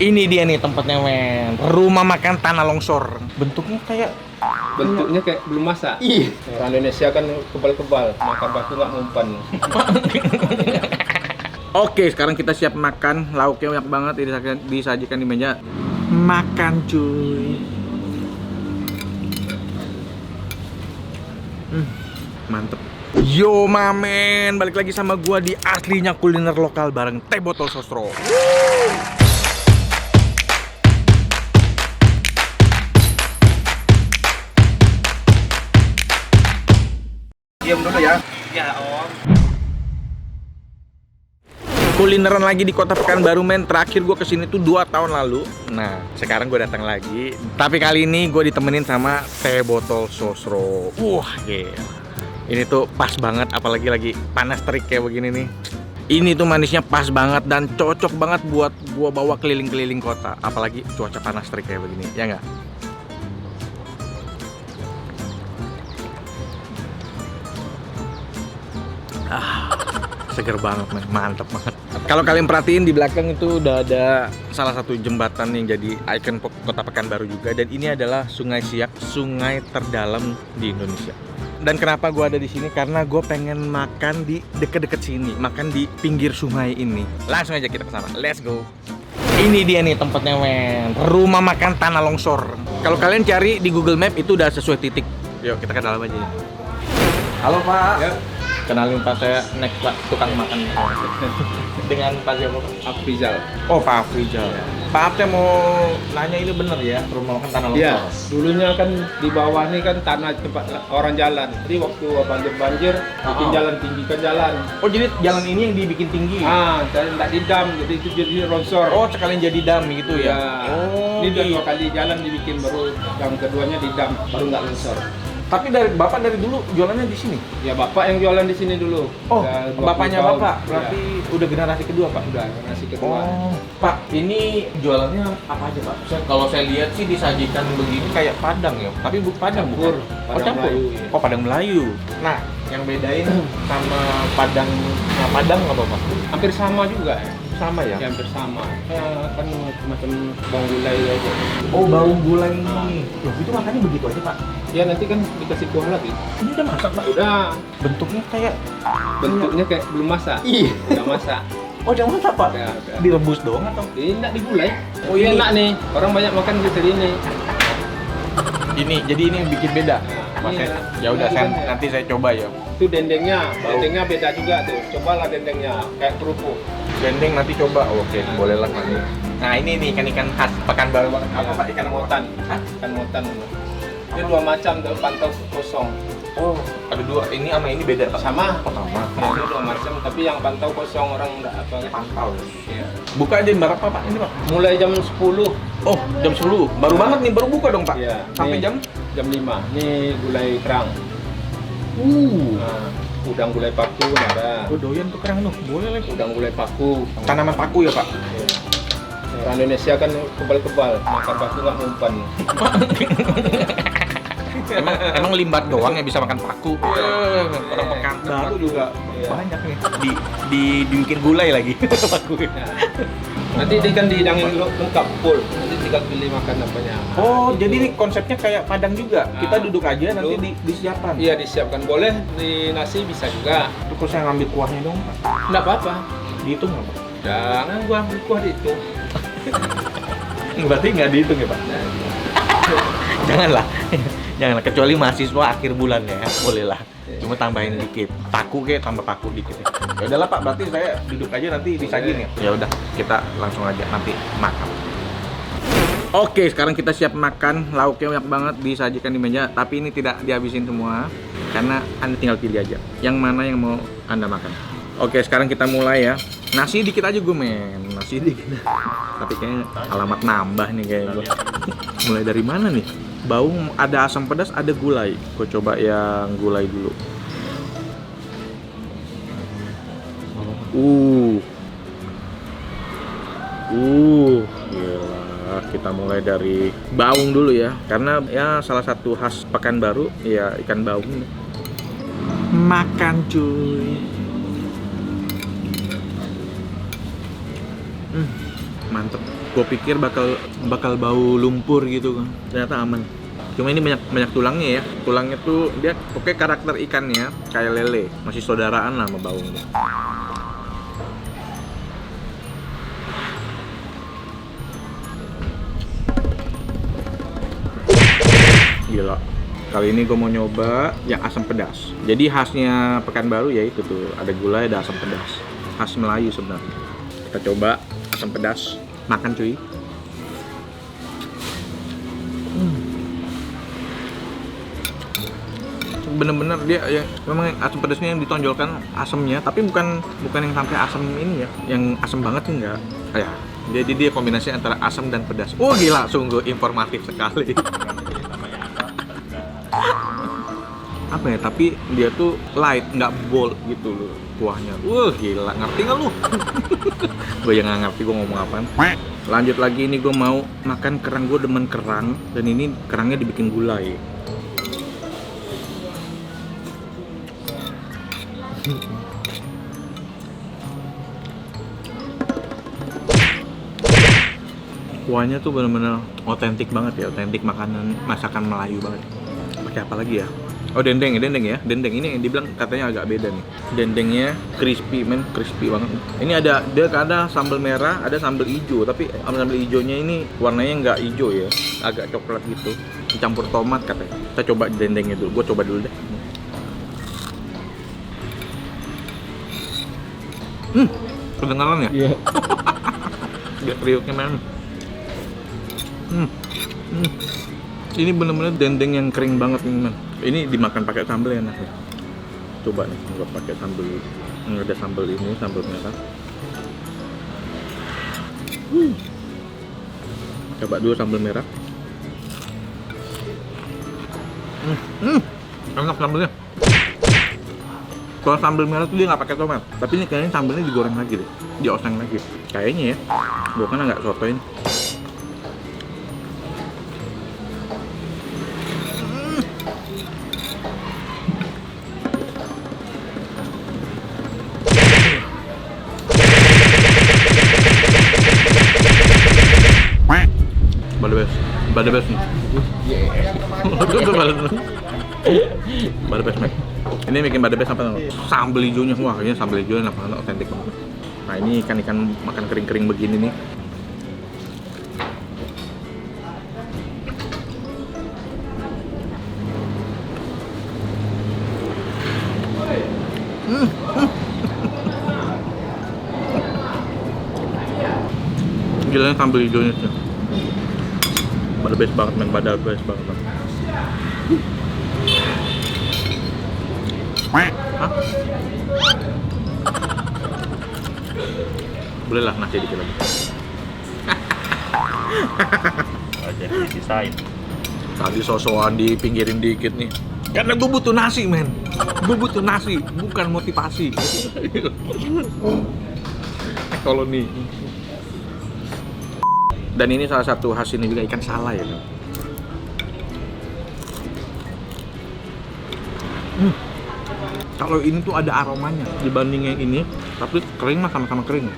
Ini dia nih tempatnya, men. Rumah makan tanah longsor. Bentuknya kayak belum masak. Ih. Orang Indonesia kan kebal-kebal, makan batu nggak mempan. Oke, sekarang kita siap makan. Lauknya banyak banget, disajikan di meja. Makan, cuy. Mantep. Yo mamen, balik lagi sama gua di aslinya kuliner lokal bareng Teh Botol Sosro. Diam dulu ya. Ya om. Kulineran lagi di Kota Pekanbaru, men. Terakhir gue kesini tuh 2 tahun lalu. Nah, sekarang gue datang lagi. Tapi kali ini gue ditemenin sama Teh Botol Sosro. Wah, gila. Ini tuh pas banget, apalagi lagi panas terik kayak begini nih. Ini tuh manisnya pas banget dan cocok banget buat gue bawa keliling-keliling kota. Apalagi cuaca panas terik kayak begini, ya nggak? Seger banget, men. Mantep banget. Kalau kalian perhatiin di belakang itu udah ada salah satu jembatan yang jadi ikon Kota Pekanbaru juga, dan ini adalah Sungai Siak, sungai terdalam di Indonesia. Dan kenapa gue ada di sini? Karena gue pengen makan di deket-deket sini, makan di pinggir sungai ini. Langsung aja kita ke sana. Let's go. Ini dia nih tempatnya, men. Rumah makan tanah longsor. Kalau kalian cari di Google Map itu udah sesuai titik. Yuk kita ke dalam aja ya. Halo Pak. Ya. Kenalin Pak, saya next Pak, tukang makan. Dengan Pak siapa? Afrizal. Oh, Pak Afrizal. Pak, saya mau nanya, ini bener ya rumah makan tanah longsor? Iya. Dulunya kan di bawah ini kan tanah tempat orang jalan. Jadi waktu banjir bikin jalan, tinggikan jalan. Oh, jadi jalan ini yang dibikin tinggi? Dan nggak didam, jadi itu jadi longsor. Oh, sekalian jadi dam gitu ya? Oh, ini gitu. 2 kali jalan dibikin, baru yang keduanya didam, baru nggak longsor. Tapi Bapak dari dulu jualannya di sini? Ya bapak yang jualan di sini dulu. Oh, Udah 20 bapaknya tahun. Bapak? Berarti udah generasi kedua, Pak? Udah generasi kedua. Oh, Pak, ini jualannya apa aja, Pak? Kalau saya lihat sih disajikan begini kayak Padang ya, tapi Padang Campur. bukan? Padang Campur. Melayu, ya. Oh, Padang Melayu. Nah, yang bedain sama Padang apa, Pak? Hampir sama juga ya. Sama ya? Ya, hampir sama. Ya, kan macam bawang gulai aja. Oh, bau gulai ini. Loh, itu makannya begitu aja, Pak? Ya nanti kan dikasih kuah lagi. Ini udah masak, Pak? Udah. Bentuknya kayak Belum masak. Iya. Udah masak. Oh, udah masak, Pak? Udah. Direbus doang atau? Ini enak digulai. Oh, ini enak nih. Orang banyak makan gitu ini. Jadi ini yang bikin beda. Iya. Ya udah, nanti saya coba ya. Itu dendengnya. Dendengnya beda juga tuh. Cobalah dendengnya kayak kerupuk. Dendeng nanti coba. Oke, boleh lah nanti. Nah, ini nih ikan khas Pekanbaru banget. Apa, Pak? Ikan motan. Ikan motan. Ini 2 macam tuh, pantau kosong. Oh, ada 2. Ini sama ini beda, Pak? Sama. Oh, sama. Ya, ini 2 macam, tapi yang pantau kosong orang enggak apa. Pantau. Ya. Buka jam berapa, Pak? Ini, Pak? Mulai jam 10. Oh, jam 10. Baru banget nih, baru buka dong, Pak. Iya. Sampai Nih, jam jam 5. Ini gulai kerang. Nah, udang gulai paku ada. Oh, doyan tuh kerang tuh. Boleh lah. Udang gulai paku. Tanaman paku ya, Pak? Ya. Orang Indonesia kan kebal-kebal, makan paku nggak mempan. emang limbat doang yang bisa makan paku. Orang Pekanbaru juga Iya. banyak nih. Dibikin gulai lagi paku. Ya. Nanti dia kan dihidangin lengkap full. Nanti tinggal pilih makan apanya. Oh, Gitu. jadi ini konsepnya kayak Padang juga. Kita duduk aja nanti Duduk. disiapkan. Iya, disiapkan. Boleh di nasi bisa juga. Terus saya ngambil kuahnya dong, Pak. Nggak apa-apa. Dihitung nggak, Pak? Jangan gua ambil kuah itu. Berarti nggak dihitung ya, Pak? Janganlah. Janganlah, kecuali mahasiswa akhir bulan ya. Boleh lah. Cuma tambahin dikit. Paku kayak tambah paku dikit ya. Ya udahlah, Pak, berarti saya duduk aja nanti disajin ya. Ya udah, kita langsung aja nanti makan. Oke, sekarang kita siap makan. Lauknya banyak banget disajikan di meja, tapi ini tidak dihabisin semua karena Anda tinggal pilih aja yang mana yang mau Anda makan. Oke, sekarang kita mulai ya. Nasi dikit aja gue, men. Nasi dikit. Tapi kayaknya alamat nambah nih kayak gue. Mulai dari mana nih? Bau, ada asam pedas, ada gulai. Gue coba yang gulai dulu. Gila. Kita mulai dari baung dulu ya. Karena ya salah satu khas Pekanbaru ya ikan baung. Makan, cuy. Mantep. Gue pikir bakal bau lumpur gitu, ternyata aman. Cuma ini banyak tulangnya ya. Tulangnya tuh dia oke, karakter ikannya kayak lele, masih saudaraan lah sama baunya. Gila. Kali ini gue mau nyoba yang asam pedas. Jadi khasnya Pekanbaru ya itu tuh, ada gulai, ada asam pedas. Khas Melayu sebenarnya. Kita coba asam pedas. Makan cuy. Bener-bener dia ya, memang asam pedasnya yang ditonjolkan asamnya, tapi bukan yang sampai asam ini ya, yang asam banget sih enggak. Ya, jadi dia kombinasi antara asam dan pedas. Oh gila, sungguh informatif sekali. Apa ya, tapi dia tuh light, nggak bold gitu loh kuahnya. Gila, ngerti nggak lu? Gue yang nggak ngerti gue ngomong apaan. Lanjut lagi, ini gue mau makan kerang. Gue demen kerang, dan ini kerangnya dibikin gulai. Kuahnya tuh bener-bener otentik banget ya, otentik masakan Melayu banget. Pakai apa lagi ya? Oh, dendeng ya. Dendeng ini yang dibilang katanya agak beda nih. Dendengnya crispy, crispy banget. Ini ada sambal merah, ada sambal hijau, tapi sambal hijaunya ini warnanya nggak hijau ya, agak coklat gitu. Dicampur tomat katanya. Kita coba dendengnya dulu. Gue coba dulu deh. Kedengaran ya? Iya. Biar kriuknya men. Ini bener-bener dendeng yang kering banget nih men. Ini dimakan pakai sambal enak ya. Coba nih, nggak pakai sambal. Ada sambal ini, sambal merah. Coba dulu sambal merah. Enak sambalnya. Kalau sambal merah tuh dia nggak pakai tomat, tapi ini kayaknya sambalnya digoreng lagi deh, dioseng lagi. Kayaknya ya, gue kan nggak sotoin. Bada best nih. Bada best nih. Ini bikin bada best apa namanya? Sambal hijaunya, wah kayaknya sambal hijaunya apa otentik banget. Nah ini ikan makan kering-kering begini nih. Gilanya sambal hijaunya sih. Bada best banget men, bada best banget. Hah? Boleh lah nasi dikit lagi. Aja disisain. Tadi sosokan dipinggirin dikit nih. Karena gue butuh nasi men. Gue butuh nasi, bukan motivasi. Kalau nih. Dan ini salah satu khas ini juga ikan salai ya. Kalau ini tuh ada aromanya dibanding yang ini, tapi kering mah sama-sama kering.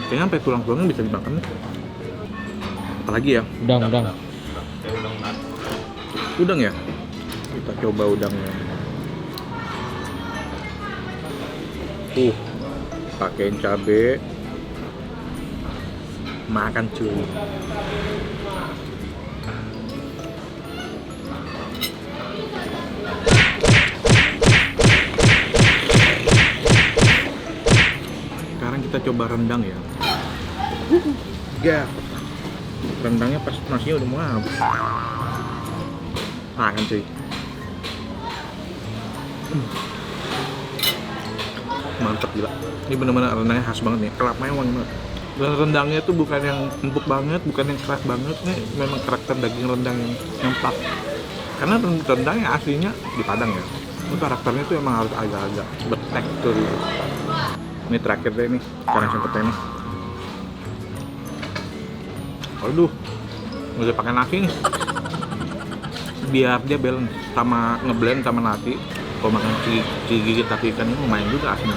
Kayaknya sampai tulang-tulangnya bisa dimakan nih. Apalagi ya? Udang. Udang ya? Kita coba udangnya. Pakein cabe. Makan cuy. Sekarang kita coba rendang ya. Rendangnya pas nasinya udah mau habis. Makan cuy. Mantap gila. Ini benar-benar rendangnya khas banget nih. Kelapanya wangi banget. Dan rendangnya tuh bukan yang empuk banget, bukan yang keras banget. Nih memang karakter daging rendang yang pas. Karena rendangnya aslinya di Padang ya. Itu karakternya tuh emang harus agak-agak bertekstur gitu. Ini terakhir deh nih, karena sempetnya nih. Aduh, nggak pakai nasi nih. Biar dia balance sama ngeblend sama nasi. Kalau makan gigit tapi ikan ini lumayan juga asinnya.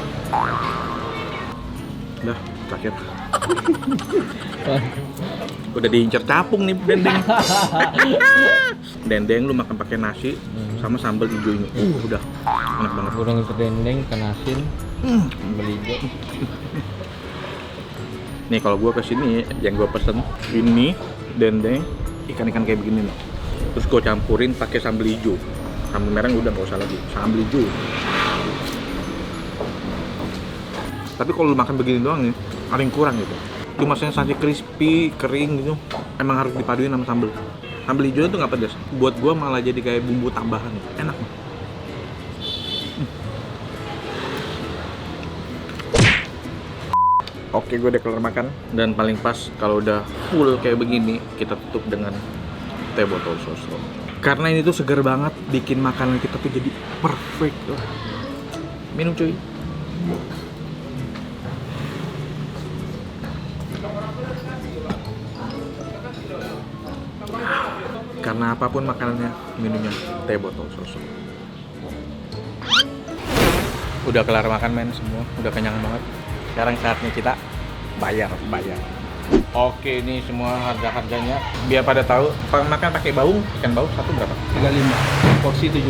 Udah, terakhir. Udah diincer capung nih dendeng. Dendeng lu makan pakai nasi sama sambal hijau ini. Udah enak banget. Kurang ke dendeng, ikan asin, sambal hijau. Nih kalau gua kesini yang gua pesen ini dendeng ikan-ikan kayak begini nih. Terus gua campurin pakai sambal hijau. Sambal merah udah nggak usah lagi. Sambal hijau. Tapi kalau lu makan begini doang nih, ada yang kurang gitu. Cuma sensasi crispy, kering gitu. Emang harus dipaduin sama sambal. Sambal hijau itu nggak pedas. Buat gua malah jadi kayak bumbu tambahan. Enak. Oke, gue udah kelar makan dan paling pas kalau udah full kayak begini kita tutup dengan teh botol sosro. Karena ini tuh seger banget, bikin makanan kita tuh jadi perfect. Minum cuy. Karena apapun makanannya, minumnya teh botol sosro. Udah kelar makan men semua, udah kenyang banget. Sekarang saatnya kita bayar. Oke, ini semua harga-harganya biar pada tahu. Makan pakai baung, ikan baung satu berapa? 35, porsi 70.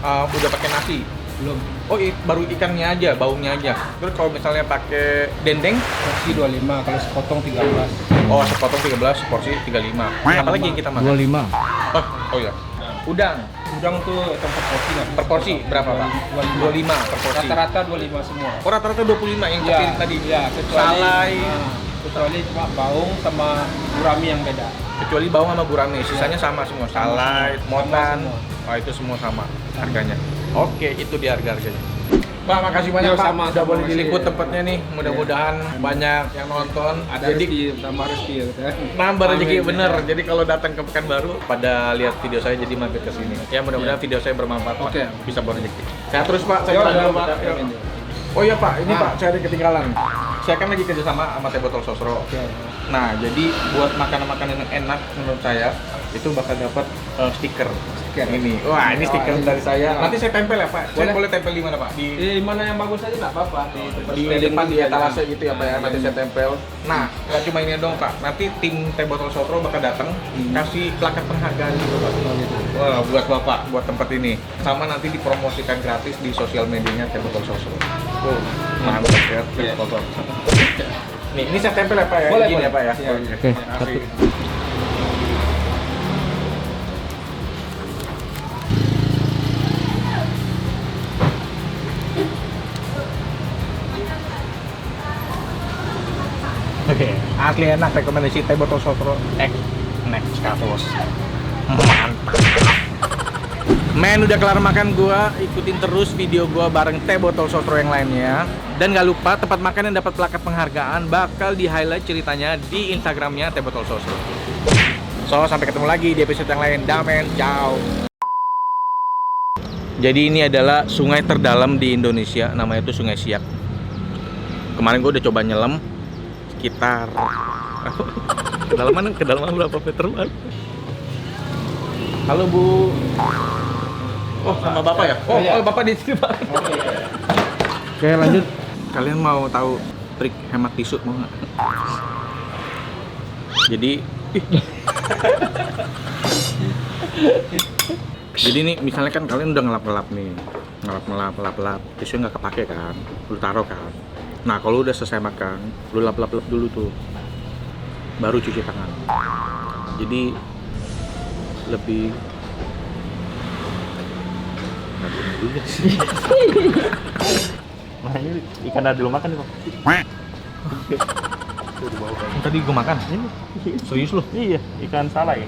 Udah pakai nasi? Belum. Oh, baru ikannya aja, baungnya aja. Terus kalau misalnya pakai dendeng? Porsi 25, kalau sepotong 13. Oh, sepotong 13, porsi 35. Apa lagi yang kita makan? 25. Oh iya. Udang Tuh tempat porsi lah. per porsi berapa, Pak? 25 per porsi. Rata-rata 25 semua. Oh, rata-rata 25 yang Iya, kecil tadi. Iya, Salai. Kecuali cuma baung sama gurami yang beda. Kecuali bawang sama gurame, sisanya sama semua. Salai, motan, semua. itu semua sama harganya. Oke, itu dia harga-harganya. Pak, makasih banyak Yo, Pak. sama, Udah boleh makasih. diliput tempatnya nih. Mudah-mudahan banyak yang nonton. Ada Jadi rezeki, tambah rezeki ya. nambah rezeki Amin. bener. Jadi kalau datang ke Pekanbaru pada lihat video saya jadi mampir ke sini. Ya mudah-mudahan video saya bermanfaat Pak. Oke. Bisa bawa rezeki. Sehat terus Pak. Saya Yo, berangkat, yo, Pak. yo. Yo. Oh iya Pak, ini Ah. Pak, saya ada ketinggalan. Saya kan lagi kerjasama sama Teh Botol Sosro. Oke. Nah, jadi buat makanan-makanan yang enak menurut saya itu bakal dapat stiker. Ini. Wah, ini stiker ini. dari saya. Nah. Nanti saya tempel ya Pak. Saya Boleh. boleh tempel di mana Pak? Di Mana yang bagus aja nggak apa-apa. di depan di etalase gitu ya Pak ya. Nanti saya tempel. Nah, nggak cuma ini dong Pak. Nanti tim Teh Botol Sosro bakal datang kasih plakat penghargaan gitu Pak. Wah, buat Bapak, buat tempat ini. Sama nanti dipromosikan gratis di sosial medianya Teh Botol Sosro. Mantap ya, Teh Botol. Nih, ini saya tempel ya Pak ya. Boleh, Izin boleh. ya Pak ya. Iya. Oke, makasih. Oke, asli enak rekomendasi Teh Botol Sosro X Next Katos. Mantap. Men, udah kelar makan gua, ikutin terus video gua bareng Teh Botol Sosro yang lainnya. Dan gak lupa tempat makan yang dapat plakat penghargaan bakal di highlight ceritanya di Instagramnya Teh Botol Sosro. So, sampai ketemu lagi di episode yang lain. Damen, ciao. Jadi ini adalah sungai terdalam di Indonesia, namanya itu Sungai Siak. Kemarin gua udah coba nyelam sekitar kedalaman berapa meter Bang? Halo Bu. Oh, sama Bapak ya? Oh, Iya. oh Bapak di sini Pak. Oke, lanjut. Kalian mau tahu trik hemat tisu mau nggak? Jadi jadi nih misalnya kan kalian udah ngelap-ngelap nih, ngelap-ngelap, tisu nggak kepake kan, lu taruh kan. Nah kalau udah selesai makan, lu lap-lap dulu tuh, baru cuci tangan. Jadi lebih nggak guna juga sih. Nah ini ikan ada dulu makan nih Bang. Tadi gue makan. Ini Serius lu? iya ikan salai.